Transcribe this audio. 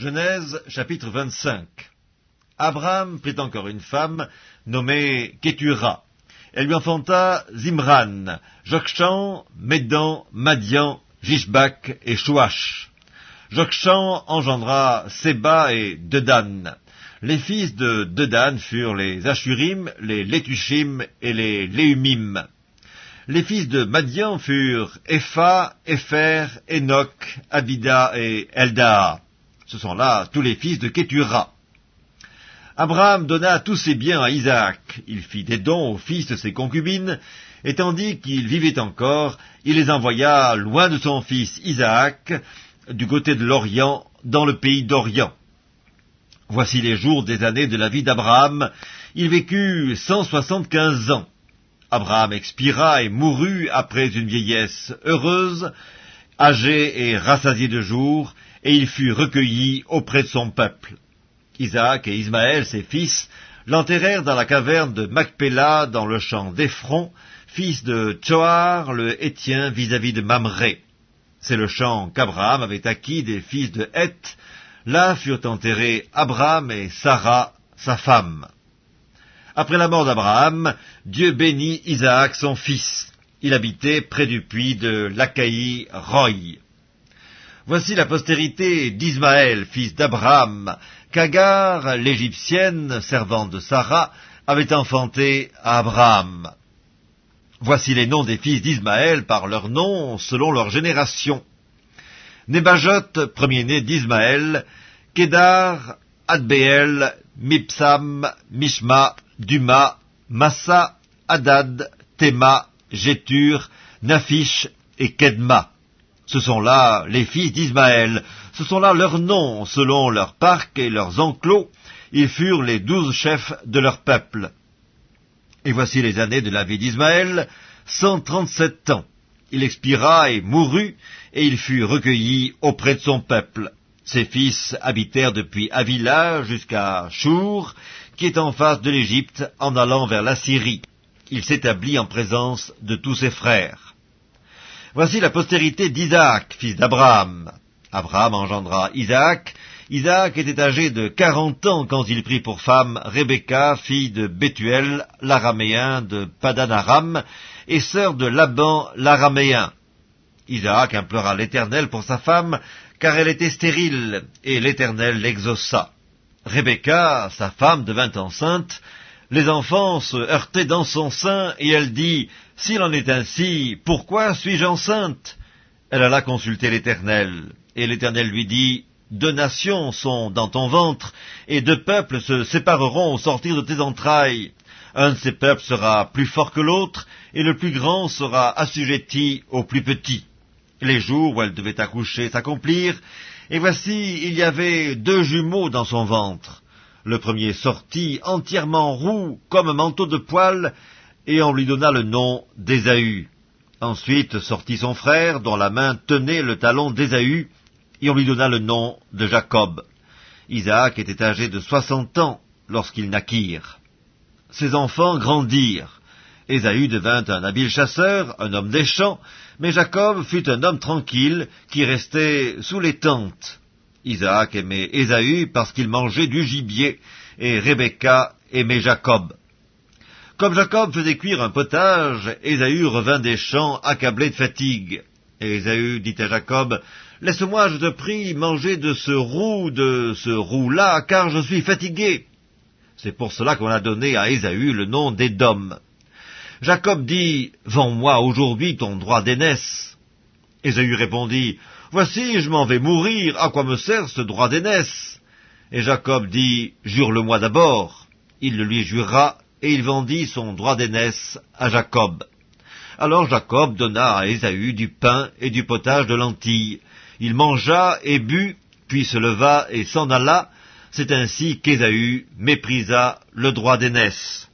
Genèse chapitre 25. Abraham prit encore une femme nommée Kétura. Elle lui enfanta Zimran, Jokshan, Médan, Madian, Jishbak et Chouach. Jokshan engendra Séba et Dedan. Les fils de Dedan furent les Ashurim, les Létushim et les Léumim. Les fils de Madian furent Epha, Épher, Enoch, Abida et Eldaa. Ce sont là tous les fils de Kétura. Abraham donna tous ses biens à Isaac. Il fit des dons aux fils de ses concubines, et tandis qu'il vivait encore, il les envoya loin de son fils Isaac, du côté de l'Orient, dans le pays d'Orient. Voici les jours des années de la vie d'Abraham. Il vécut 175 ans. Abraham expira et mourut après une vieillesse heureuse, âgé et rassasié de jours, et il fut recueilli auprès de son peuple. Isaac et Ismaël, ses fils, l'enterrèrent dans la caverne de Macpéla, dans le champ d'Ephron, fils de Tsoar, le Hétien, vis-à-vis de Mamré. C'est le champ qu'Abraham avait acquis des fils de Heth. Là furent enterrés Abraham et Sarah, sa femme. Après la mort d'Abraham, Dieu bénit Isaac, son fils. Il habitait près du puits de Lacaï Roy. Voici la postérité d'Ismaël, fils d'Abraham, qu'Agar, l'Égyptienne, servante de Sarah, avait enfanté à Abraham. Voici les noms des fils d'Ismaël par leurs noms, selon leur génération. Nébajot, premier-né d'Ismaël, Kédar, Adbéel, Mipsam, Mishma, Duma, Massa, Hadad, Théma, Jétur, Naphish et Kedma. Ce sont là les fils d'Ismaël, ce sont là leurs noms, selon leurs parcs et leurs enclos. Ils furent les 12 chefs de leur peuple. Et voici les années de la vie d'Ismaël, 137 ans. Il expira et mourut, et il fut recueilli auprès de son peuple. Ses fils habitèrent depuis Avila jusqu'à Chour, qui est en face de l'Égypte, en allant vers la Syrie. Il s'établit en présence de tous ses frères. Voici la postérité d'Isaac, fils d'Abraham. Abraham engendra Isaac. Isaac était âgé de 40 ans quand il prit pour femme Rebecca, fille de Bethuel, l'araméen de Padan-Aram, et sœur de Laban, l'araméen. Isaac implora l'Éternel pour sa femme, car elle était stérile, et l'Éternel l'exauça. Rebecca, sa femme, devint enceinte. Les enfants se heurtaient dans son sein, et elle dit, « S'il en est ainsi, pourquoi suis-je enceinte ?» Elle alla consulter l'Éternel, et l'Éternel lui dit, « 2 nations sont dans ton ventre, et 2 peuples se sépareront au sortir de tes entrailles. Un de ces peuples sera plus fort que l'autre, et le plus grand sera assujetti au plus petit. » Les jours où elle devait accoucher s'accomplirent, et voici, il y avait 2 jumeaux dans son ventre. Le premier sortit entièrement roux comme un manteau de poil, et on lui donna le nom d'Ésaü. Ensuite sortit son frère, dont la main tenait le talon d'Ésaü, et on lui donna le nom de Jacob. Isaac était âgé de 60 ans lorsqu'ils naquirent. Ses enfants grandirent. Ésaü devint un habile chasseur, un homme des champs, mais Jacob fut un homme tranquille qui restait sous les tentes. Isaac aimait Ésaü parce qu'il mangeait du gibier, et Rebecca aimait Jacob. Comme Jacob faisait cuire un potage, Ésaü revint des champs accablé de fatigue. Et Ésaü dit à Jacob, « Laisse-moi, je te prie, manger de ce roux-là, car je suis fatigué. » C'est pour cela qu'on a donné à Ésaü le nom d'Édom. Jacob dit, « Vends-moi aujourd'hui ton droit d'aînesse. » Ésaü répondit, « Voici, je m'en vais mourir, à quoi me sert ce droit d'aînesse ?» Et Jacob dit, « Jure-le-moi d'abord. » Il le lui jura, et il vendit son droit d'aînesse à Jacob. Alors Jacob donna à Ésaü du pain et du potage de lentilles. Il mangea et but, puis se leva et s'en alla. C'est ainsi qu'Ésaü méprisa le droit d'aînesse.